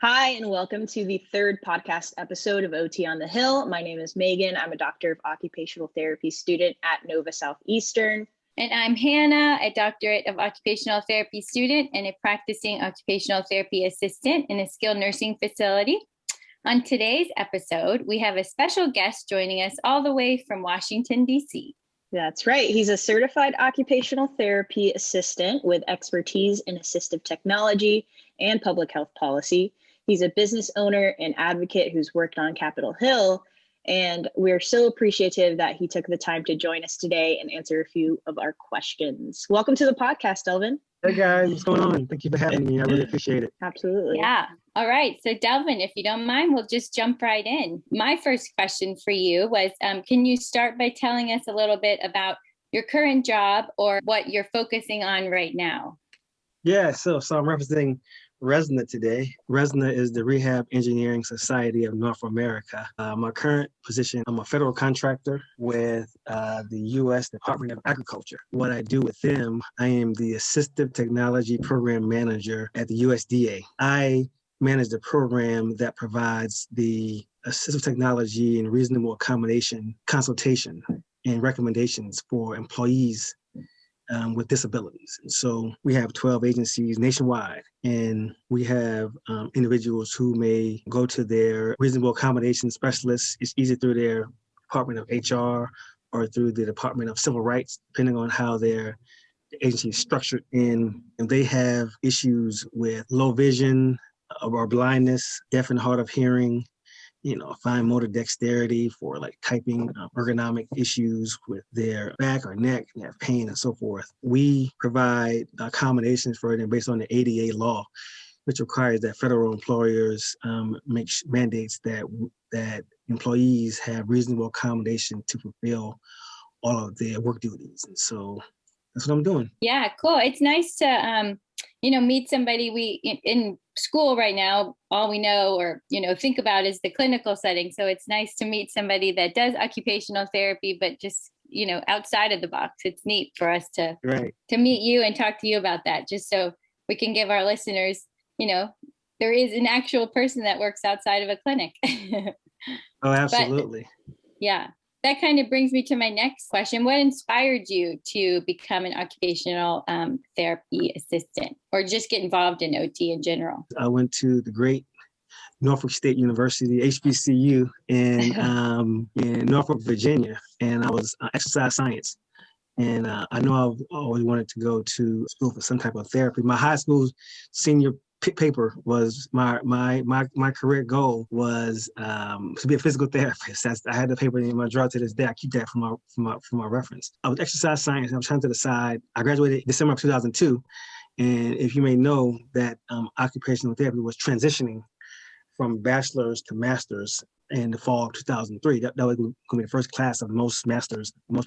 Hi, and welcome to the third podcast episode of OT on the Hill. My name is Megan. I'm a Doctor of Occupational Therapy student at Nova Southeastern. And I'm Hannah, a Doctorate of Occupational Therapy student and a practicing occupational therapy assistant in a skilled nursing facility. On today's episode, we have a special guest joining us all the way from Washington, D.C. That's right. He's a certified occupational therapy assistant with expertise in assistive technology and public health policy. He's a business owner and advocate who's worked on Capitol Hill, and we're so appreciative that he took the time to join us today and answer a few of our questions. Welcome to the podcast, Delvin. Hey guys, what's going on? Thank you for having me. I really appreciate it. Absolutely. Yeah. All right. So Delvin, if you don't mind, we'll just jump right in. My first question for you was, can you start by telling us a little bit about your current job or what you're focusing on right now? Yeah, so I'm representing RESNA today. RESNA is the Rehab Engineering Society of North America. My current position, I'm a federal contractor with the U.S. Department of Agriculture. What I do with them, I am the Assistive Technology Program Manager at the USDA. I manage the program that provides the assistive technology and reasonable accommodation consultation and recommendations for employees with disabilities. And so we have 12 agencies nationwide, and we have individuals who may go to their reasonable accommodation specialists. It's either through their Department of HR or through the Department of Civil Rights, depending on how their agency is structured. And they have issues with low vision or blindness, deaf and hard of hearing, fine motor dexterity for like typing, ergonomic issues with their back or neck, they have pain and so forth. We provide accommodations for them based on the ADA law, which requires that federal employers make mandates that employees have reasonable accommodation to fulfill all of their work duties. And so that's what I'm doing. Yeah, cool. It's nice to, meet somebody. In school right now, all we know or, think about is the clinical setting. So it's nice to meet somebody that does occupational therapy, but just, outside of the box. It's neat for us to meet you and talk to you about that, just so we can give our listeners, there is an actual person that works outside of a clinic. Oh, absolutely. But, yeah. That kind of brings me to my next question. What inspired you to become an occupational therapy assistant or just get involved in OT in general? I went to the great Norfolk State University, HBCU, in Norfolk, Virginia, and I was exercise science. And I know I've always wanted to go to school for some type of therapy. My high school senior paper was my career goal was to be a physical therapist. I had the paper in my drawer to this day. I keep that for my reference. I was exercise science. I was trying to decide. I graduated December of 2002, and if you may know that occupational therapy was transitioning from bachelor's to master's in the fall of 2003. That was going to be the first class of most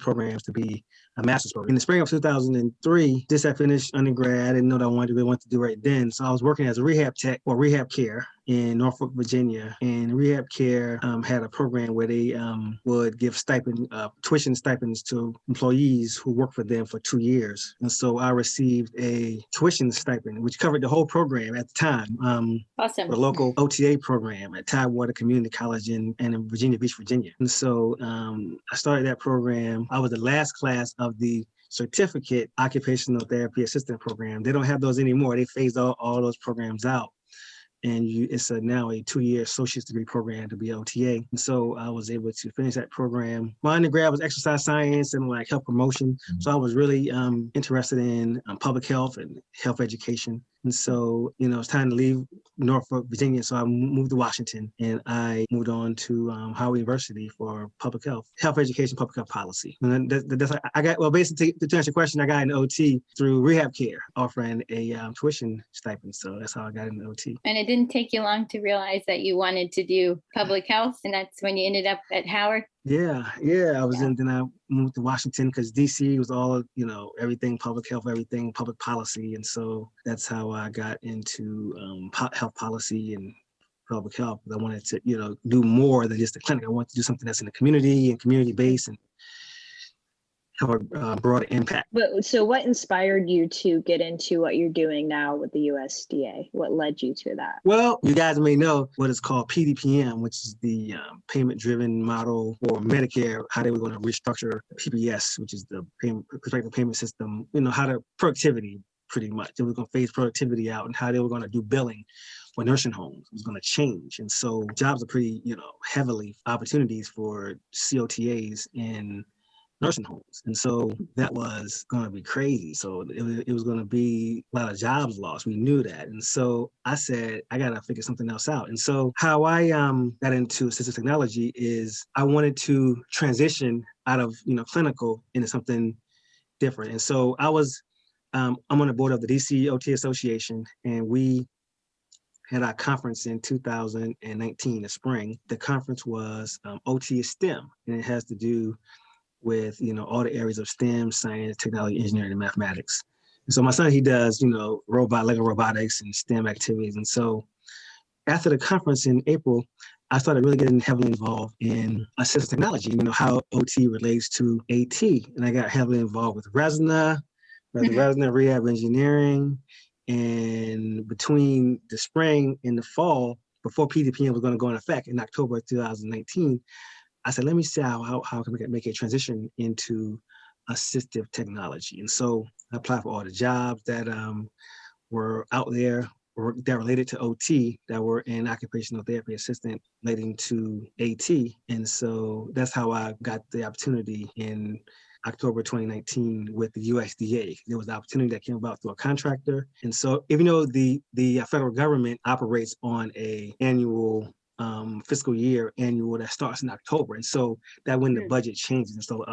programs to be a master's program. In the spring of 2003, just I finished undergrad. I didn't know what I wanted to do right then. So I was working as a rehab tech or rehab care in Norfolk, Virginia. And rehab care had a program where they would give tuition stipends to employees who worked for them for 2 years. And so I received a tuition stipend, which covered the whole program at the time. Awesome. The local OTA program at Tidewater Community College in Virginia Beach, Virginia. And so I started that program. I was the last class of the Certificate Occupational Therapy Assistant program. They don't have those anymore. They phased all those programs out. And it's now a 2-year associate's degree program to be OTA. And so I was able to finish that program. My undergrad was exercise science and like health promotion. So I was really interested in public health and health education. And so, it's time to leave Norfolk, Virginia. So I moved to Washington and I moved on to Howard University for public health education, public health policy. And then basically to answer your question, I got into OT through rehab care, offering a tuition stipend. So that's how I got into OT. And it didn't take you long to realize that you wanted to do public health. And that's when you ended up at Howard. Yeah. I was in, then I moved to Washington because DC was all, everything public health, everything public policy. And so that's how I got into health policy and public health. I wanted to, do more than just the clinic. I wanted to do something that's in the community and community based and have a broad impact. But so what inspired you to get into what you're doing now with the USDA? What led you to that? Well, you guys may know what is called PDPM, which is the payment-driven model for Medicare, how they were going to restructure PPS, which is the prospective payment system, how the productivity, pretty much. They were going to phase productivity out, and how they were going to do billing for nursing homes was going to change. And so jobs are pretty, heavily opportunities for COTAs in nursing homes. And so that was going to be crazy. So it was going to be a lot of jobs lost. We knew that. And so I said, I got to figure something else out. And so how I got into assistive technology is I wanted to transition out of, clinical into something different. And so I'm on the board of the DC OT Association, and we had our conference in 2019, the spring. The conference was OT is STEM, and it has to do with, all the areas of STEM, science, technology, engineering, and mathematics. And so my son, he does, Lego robotics and STEM activities. And so after the conference in April, I started really getting heavily involved in assistive technology, how OT relates to AT. And I got heavily involved with RESNA, RESNA rehab engineering. And between the spring and the fall, before PDPM was going to go in effect in October of 2019, I said, let me see how can we make a transition into assistive technology. And so I applied for all the jobs that were out there that related to OT, that were in occupational therapy assistant relating to AT. And so that's how I got the opportunity in October 2019 with the USDA. There was an opportunity that came about through a contractor. And so even though the federal government operates on a annual fiscal year that starts in October. And so that when the budget changes. And so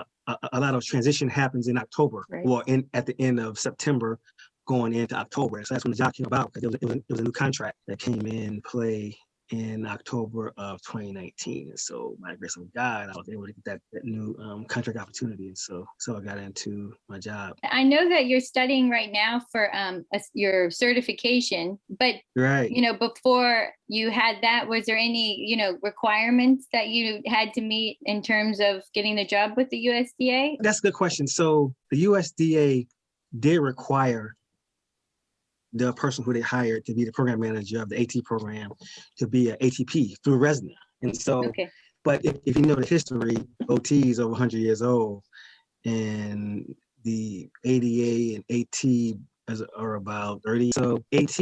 a lot of transition happens in October, right, or at the end of September going into October. So that's when the job came about, because it was a new contract that came in play in October of 2019. And so by the grace of God, I was able to get that new contract opportunity. And so I got into my job. I know that you're studying right now for your certification, but right, before you had that, was there any, requirements that you had to meet in terms of getting the job with the USDA? That's a good question. So the USDA did require the person who they hired to be the program manager of the AT program to be an ATP through RESNA. And so, okay, but if you know the history, OT is over 100 years old, and the ADA and AT are about 30. So AT,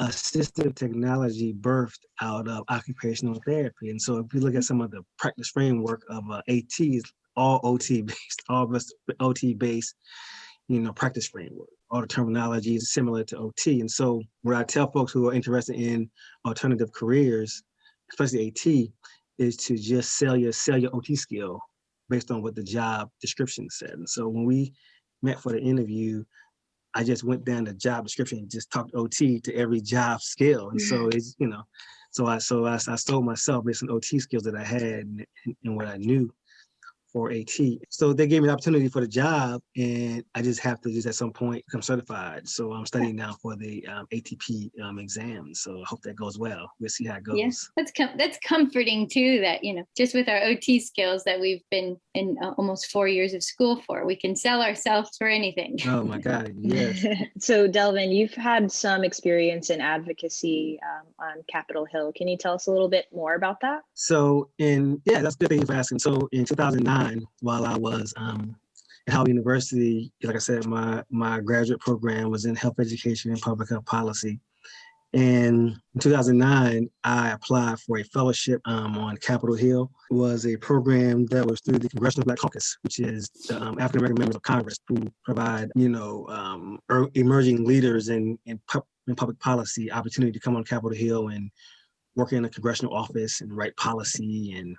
assistive technology, birthed out of occupational therapy. And so if you look at some of the practice framework of ATs, all OT based, all OT based, practice framework. All the terminology is similar to OT. And so what I tell folks who are interested in alternative careers, especially AT, is to just sell your OT skill based on what the job description said. And so when we met for the interview, I just went down the job description and just talked OT to every job skill. And so it's, so I sold myself based on OT skills that I had and what I knew for AT. So they gave me the opportunity for the job, and I just have to at some point become certified. So I'm studying now for the ATP exam. So I hope that goes well. We'll see how it goes. Yes, that's comforting too, that, just with our OT skills that we've been in almost 4 years of school for, we can sell ourselves for anything. Oh my God, yes. So Delvin, you've had some experience in advocacy on Capitol Hill. Can you tell us a little bit more about that? So that's a good thing for asking. So in 2009, while I was at Howard University, like I said, my graduate program was in health education and public health policy. And in 2009, I applied for a fellowship on Capitol Hill. It was a program that was through the Congressional Black Caucus, which is the African American members of Congress who provide, emerging leaders in public policy opportunity to come on Capitol Hill and work in a congressional office and write policy. And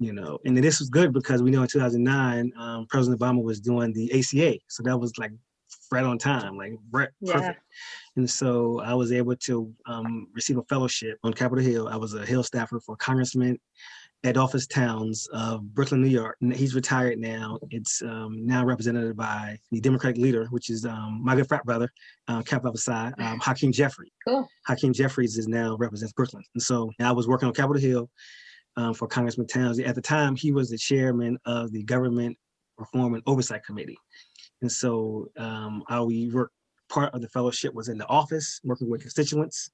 and this was good because we know in 2009, President Obama was doing the ACA. So that was like right on time, like perfect. Yeah. And so I was able to receive a fellowship on Capitol Hill. I was a Hill staffer for Congressman Adolphus Towns of Brooklyn, New York. And he's retired now. It's now represented by the Democratic leader, which is my good frat brother, Capitol Psi, Hakeem Jeffries. Cool. Hakeem Jeffries represents Brooklyn. And so I was working on Capitol Hill for Congressman Towns. At the time, he was the chairman of the Government Reform and Oversight Committee. And so we worked, part of the fellowship was in the office, working with constituents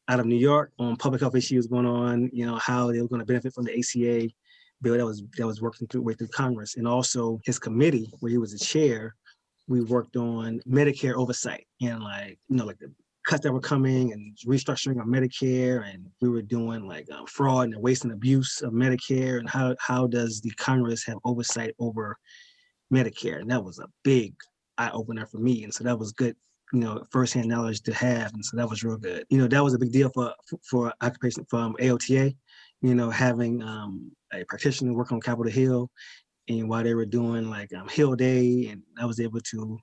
out of New York on public health issues going on, how they were going to benefit from the ACA bill that was working way through Congress. And also his committee, where he was the chair, we worked on Medicare oversight and like the cuts that were coming and restructuring of Medicare. And we were doing like fraud and waste and abuse of Medicare, and how does the Congress have oversight over Medicare? And that was a big eye opener for me. And so that was good, firsthand knowledge to have. And so that was real good. That was a big deal for occupation from AOTA, having a practitioner work on Capitol Hill, and while they were doing like Hill Day, and I was able to,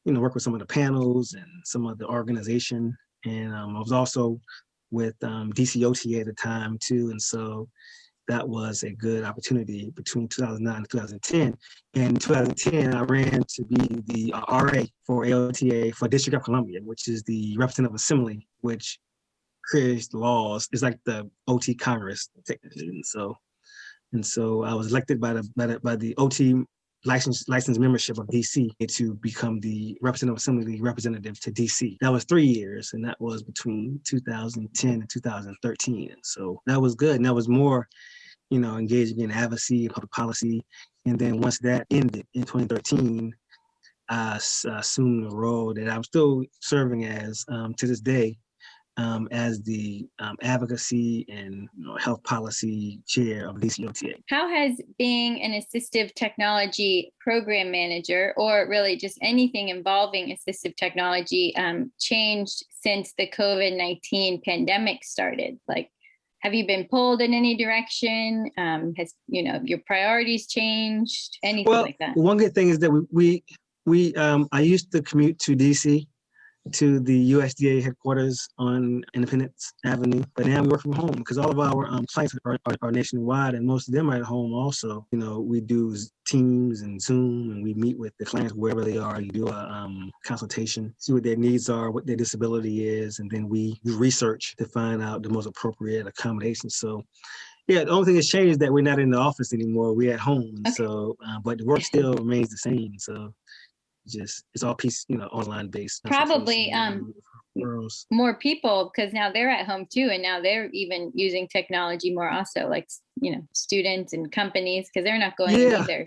work with some of the panels and some of the organization. And I was also with DCOTA at the time too. And so that was a good opportunity between 2009 and 2010. And in 2010, I ran to be the RA for AOTA for District of Columbia, which is the Representative Assembly, which creates the laws. It's like the OT Congress technically. And so I was elected by the OT licensed membership of DC to become the Representative Assembly representative to DC. That was 3 years, and that was between 2010 and 2013. And so that was good. And that was more, engaging in advocacy and public policy. And then once that ended in 2013, I assumed the role that I'm still serving as to this day, as the advocacy and health policy chair of DCOTA. How has being an assistive technology program manager, or really just anything involving assistive technology, changed since the COVID-19 pandemic started? Like, have you been pulled in any direction? Has your priorities changed? Anything like that? One good thing is that I used to commute to DC, to the USDA headquarters on Independence Avenue, but now we work from home because all of our clients are nationwide, and most of them are at home also. We do Teams and Zoom, and we meet with the clients wherever they are. You do a consultation, see what their needs are, what their disability is, and then we do research to find out the most appropriate accommodations. So yeah, the only thing that's changed is that we're not in the office anymore. We're at home. Okay. So, but the work still remains the same. So it's all piece, online based. Probably more people, because now they're at home too, and now they're even using technology more also, like students and companies, because they're not going either.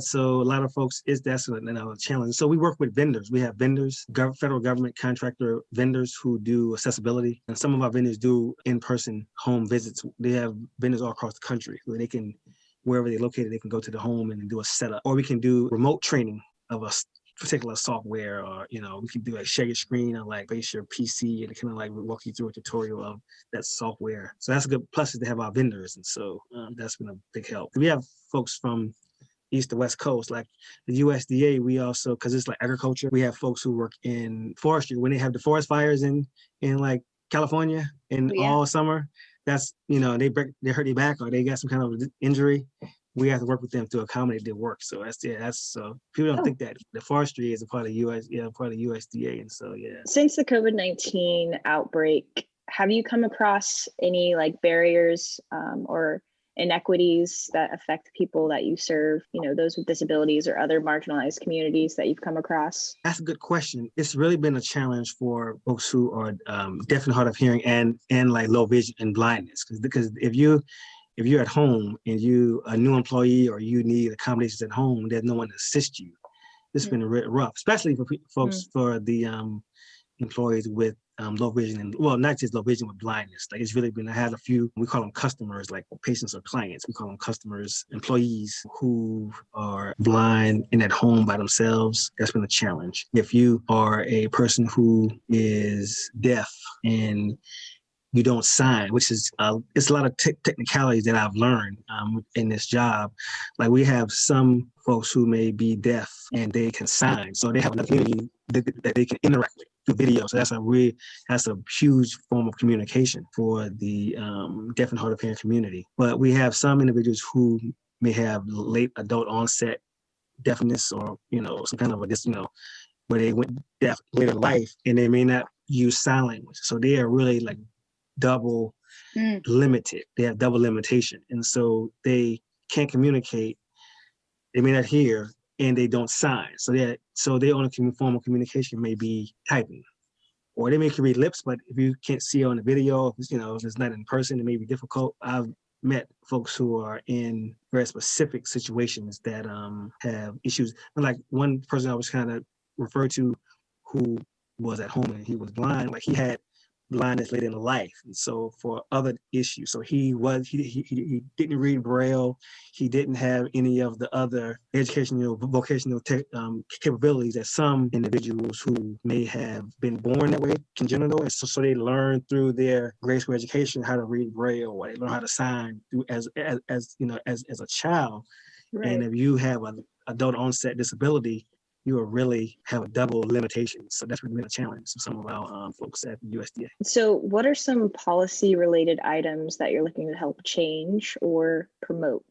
So a lot of folks, that's a challenge. So we work with vendors. We have vendors, federal government contractor vendors who do accessibility, and some of our vendors do in-person home visits. They have vendors all across the country where they can, wherever they're located, they can go to the home and do a setup, or we can do remote training of a particular software, or we can do share your screen and like face your PC and kind of like walk you through a tutorial of that software. So that's a good plus, is to have our vendors, and so that's been a big help. We have folks from East to West Coast, like the USDA. We also, because it's like agriculture, we have folks who work in forestry. When they have the forest fires in like California in all summer, that's they hurt their back or they got some kind of injury. We have to work with them to accommodate their work. So that's so people don't think that the forestry is a part of part of USDA. And so, Since the COVID-19 outbreak, have you come across any like barriers or inequities that affect people that you serve, those with disabilities or other marginalized communities that you've come across? That's a good question. It's really been a challenge for folks who are deaf and hard of hearing and like low vision and blindness. Because if you're at home and you a new employee or you need accommodations at home, there's no one to assist you. This has been rough, especially for folks, for the employees with low vision, and not just low vision, with blindness. Like it's really been, I had a few, we call them customers, like patients or clients. We call them customers, employees who are blind and at home by themselves. That's been a challenge. If you are a person who is deaf and you don't sign, which is, it's a lot of technicalities that I've learned in this job. Like we have some folks who may be deaf and they can sign. So they have a community that they can interact with through video. So that's a huge form of communication for the deaf and hard of hearing community. But we have some individuals who may have late adult onset deafness, or, some kind of where they went deaf later in life and they may not use sign language. So they are really like double limited. They have double limitation. And so they can't communicate they may not hear, and they don't sign. So their only form of communication may be typing. Or they may can read lips, but if you can't see on the video, if it's not in person, it may be difficult. I've met folks who are in very specific situations that have issues. And like one person I was kind of referred to who was at home and he was blind, like he had blindness later in life, and so for other issues, so he didn't read Braille, he didn't have any of the other educational vocational capabilities that some individuals who may have been born that way, congenital, and so they learn through their grade school education how to read Braille, or they learn how to sign through as a child. Right. And if you have an adult onset disability, you will really have a double limitation. So that's really been a challenge for some of our folks at the USDA. So what are some policy related items that you're looking to help change or promote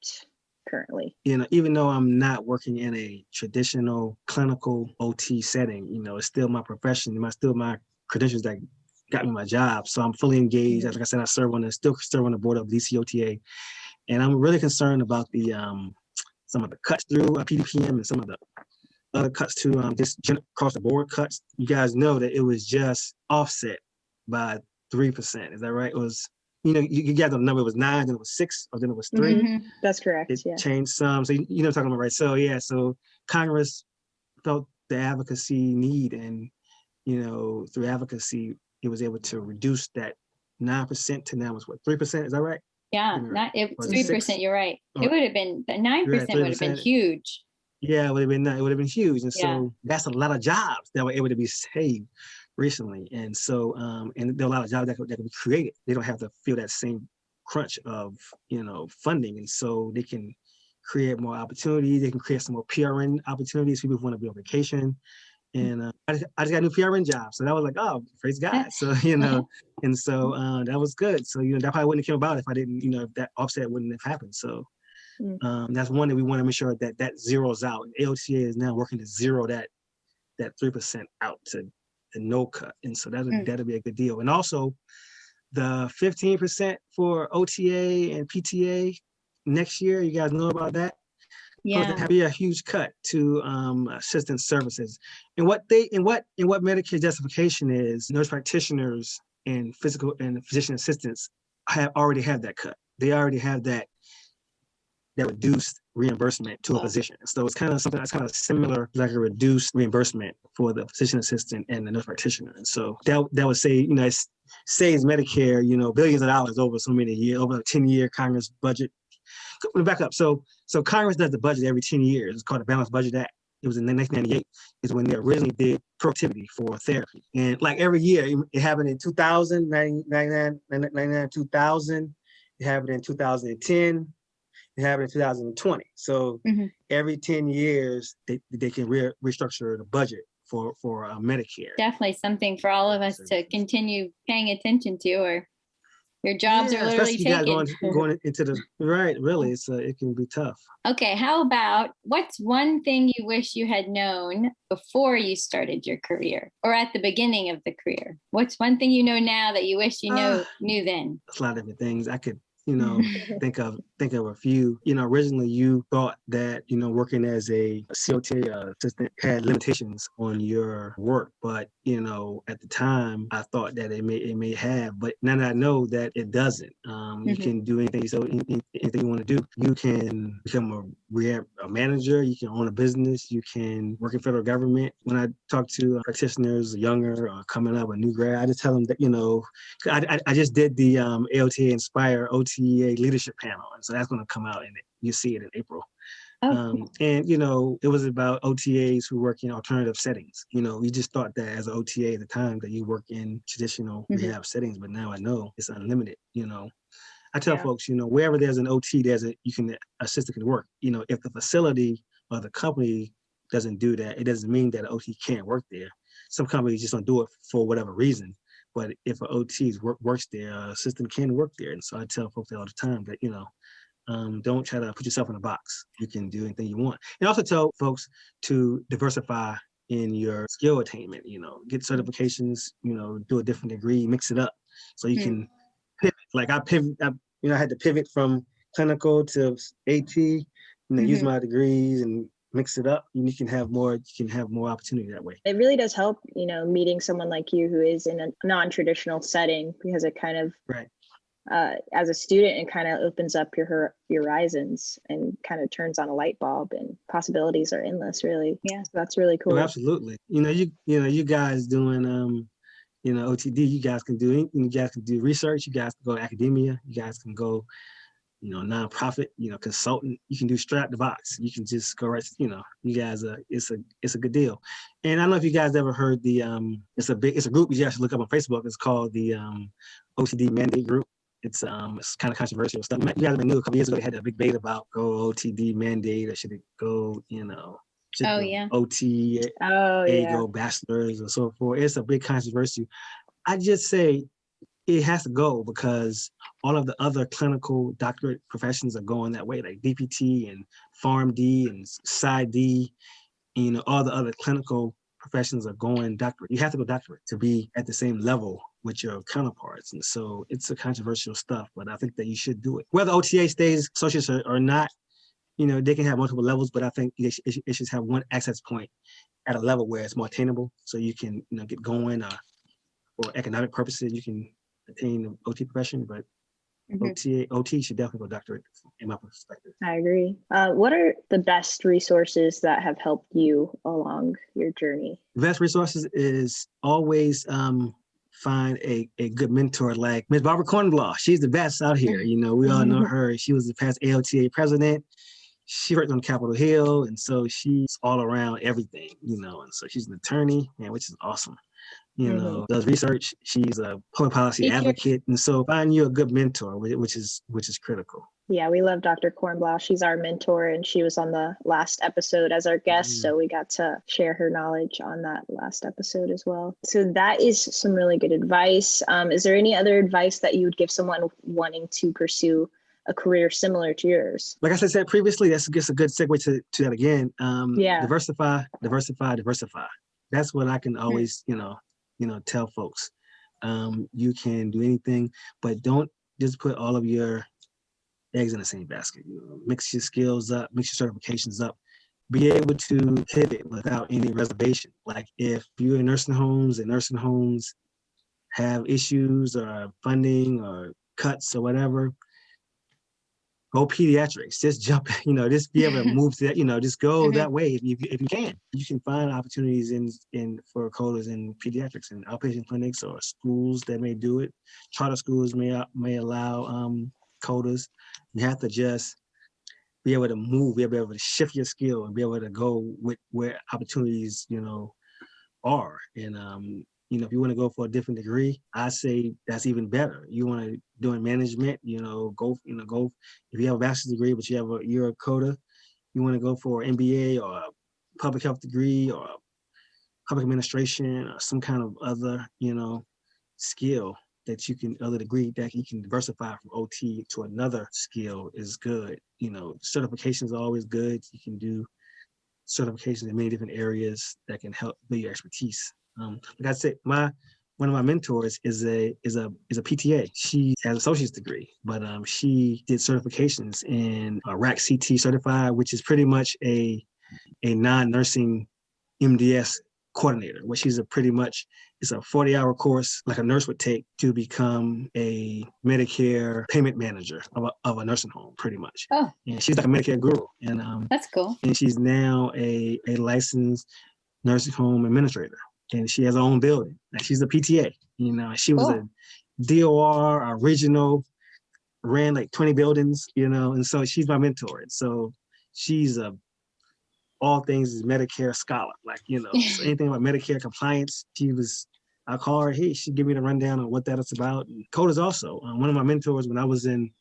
currently? Even though I'm not working in a traditional clinical OT setting, it's still my profession, still my credentials that got me my job. So I'm fully engaged. Like I said, I still serve on the board of DCOTA. And I'm really concerned about the some of the cuts through PDPM and some of the other cuts to just across the board cuts. You guys know that it was just offset by 3%. Is that right? It was, you got the number, it was 9, then it was 6, or then it was 3. Mm-hmm. That's correct. It changed some. So talking about, right? So so Congress felt the advocacy need, and through advocacy, it was able to reduce that 9% to now was what, 3%? Is that right? Yeah, it was 3%. You're right. It would have been 9% would have been huge. Yeah, it would have been huge. And so that's a lot of jobs that were able to be saved recently. And so, and there are a lot of jobs that could be created. They don't have to feel that same crunch of, funding. And so they can create more opportunities. They can create some more PRN opportunities. People who want to be on vacation. And I just got a new PRN job. So that was like, oh, praise God. So, and so that was good. So, that probably wouldn't have come about if I didn't, if that offset wouldn't have happened. So that's one that we want to make sure that zeroes out. AOTA is now working to zero that 3% out to no cut. And so that'll be a good deal. And also the 15% for OTA and PTA next year, you guys know about that? Yeah. That'd be a huge cut to assistance services. And what Medicare justification is, nurse practitioners and physical and physician assistants already have that cut. They already have that reduced reimbursement to a physician. So it's kind of something that's kind of similar, like a reduced reimbursement for the physician assistant and the nurse practitioner. And so that would say, it saves Medicare, billions of dollars over so many years, over a 10-year Congress budget. Let me back up. So Congress does the budget every 10 years. It's called the Balanced Budget Act. It was in 1998 is when they originally did productivity for therapy. And like every year, it happened in 2000, 99, 2000. It happened in 2010. It happened in 2020. So every 10 years, they can restructure the budget for Medicare. Definitely something for all of us to continue paying attention to, or your jobs are literally taken. Going into the right, really, it can be tough. Okay, how about what's one thing you wish you had known before you started your career, or at the beginning of the career? What's one thing you know now that you wish you knew then? There's a lot of different things I could think of a few. Originally you thought that, working as a COTA assistant had limitations on your work, but at the time I thought that it may have, but now that I know that it doesn't. You can do anything. So anything you want to do, you can become a manager, you can own a business, you can work in federal government. When I talk to practitioners, younger or coming up, a new grad, I just tell them that, I just did the AOTA Inspire OTA leadership panel. And so that's going to come out and you see it in April. And, it was about OTAs who work in alternative settings. We just thought that as an OTA at the time that you work in traditional rehab settings, but now I know it's unlimited. I tell folks, wherever there's an OT, assistant can work. If the facility or the company doesn't do that, it doesn't mean that an OT can't work there. Some companies just don't do it for whatever reason. But if an OT works there, an assistant can work there. And so I tell folks all the time that, don't try to put yourself in a box. You can do anything you want. And also tell folks to diversify in your skill attainment, get certifications, do a different degree, mix it up so you can pivot. Like I had to pivot from clinical to AT, use my degrees and mix it up, and you can have more opportunity that way. It really does help, meeting someone like you who is in a non-traditional setting, because it kind of, as a student, it kind of opens up your horizons and kind of turns on a light bulb, and possibilities are endless, really. Yeah, so that's really cool. Oh, absolutely. You guys doing OTD, you guys can do research, you guys can go to academia, you guys can go nonprofit, consultant, you can do straight out the box. You can just go right, you guys, it's a good deal. And I don't know if you guys ever heard it's a group you have to look up on Facebook. It's called the OTD Mandate Group. It's kind of controversial stuff. You guys knew a couple years ago they had a big debate about go OTD mandate, or should it go, OT, go bachelor's and so forth. It's a big controversy. I just say it has to go because all of the other clinical doctorate professions are going that way, like DPT and PharmD and PsyD, all the other clinical professions are going doctorate. You have to go doctorate to be at the same level with your counterparts. And so it's a controversial stuff, but I think that you should do it. Whether OTA stays associates or not, they can have multiple levels, but I think it should have one access point at a level where it's more attainable, so you can get going, or for economic purposes you can attain the OT profession, but OT should definitely go doctorate in my perspective. I agree. What are the best resources that have helped you along your journey? The best resources is always find a good mentor like Ms. Barbara Cornblaw. She's the best out here. We all know her. She was the past ALTA president. She worked on Capitol Hill, and so she's all around everything, and so she's an attorney, which is awesome. Does research. She's a public policy advocate, and so find you a good mentor, which is critical. Yeah, we love Dr. Cornblaw. She's our mentor, and she was on the last episode as our guest, so we got to share her knowledge on that last episode as well. So that is some really good advice. Is there any other advice that you would give someone wanting to pursue a career similar to yours? Like I said previously, that's just a good segue to that again. Diversify. That's what I can always, tell folks. You can do anything, but don't just put all of your eggs in the same basket. Mix your skills up, mix your certifications up. Be able to pivot without any reservation. Like if you're in nursing homes and nursing homes have issues or funding or cuts or whatever, go pediatrics. Just jump, just be able to move to that, just go that way if you can. You can find opportunities for codas in pediatrics and outpatient clinics or schools that may do it. Charter schools may allow codas. You have to just be able to move, be able to shift your skill and be able to go with where opportunities, are. And if you want to go for a different degree, I say that's even better. You want to do in management, go if you have a bachelor's degree, but you're a coda, you want to go for an MBA or a public health degree or public administration or some kind of other, skill that you can, other degree that you can diversify from OT to another skill is good. Certifications are always good. You can do certifications in many different areas that can help build your expertise. Like I said, one of my mentors is a PTA. She has an associate's degree, but she did certifications in RAC CT certified, which is pretty much a non-nursing MDS coordinator, which is it's a 40-hour course like a nurse would take to become a Medicare payment manager of a nursing home, pretty much. Oh. And she's like a Medicare guru. And that's cool. And she's now a licensed nursing home administrator. And she has her own building. Like she's a PTA. She was a DOR, original, ran like 20 buildings, and so she's my mentor. And so she's all things is Medicare scholar. Like, so anything about Medicare compliance, I call her, hey, she'd give me the rundown on what that is about. And codas also. One of my mentors when I was in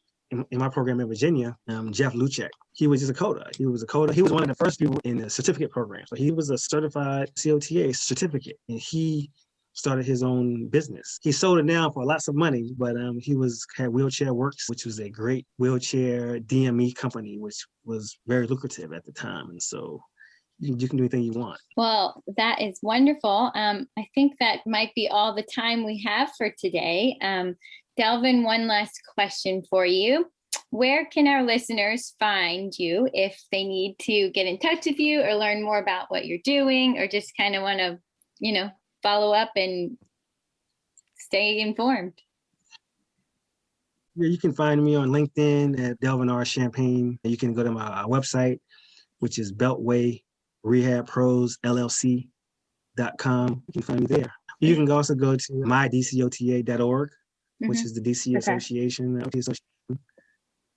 my program in Virginia, Jeff Luchek, he was just a coda. He was one of the first people in the certificate program. So he was a certified COTA certificate, and he started his own business. He sold it now for lots of money, but he had Wheelchair Works, which was a great wheelchair DME company, which was very lucrative at the time. And so you can do anything you want. Well, that is wonderful. I think that might be all the time we have for today. Delvin, one last question for you. where can our listeners find you if they need to get in touch with you or learn more about what you're doing, or just kind of want to, follow up and stay informed? Yeah, you can find me on LinkedIn at Delvin Champagne. You can go to my website, which is beltwayrehabprosllc.com. You can find me there. You can also go to mydcota.org, which is the DC Association.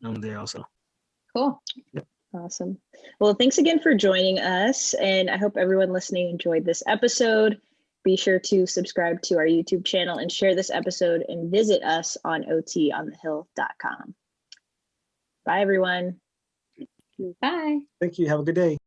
I'm there also. Cool. Yep. Awesome. Well, thanks again for joining us. And I hope everyone listening enjoyed this episode. Be sure to subscribe to our YouTube channel and share this episode, and visit us on otonthehill.com. Bye, everyone. Bye. Thank you. Have a good day.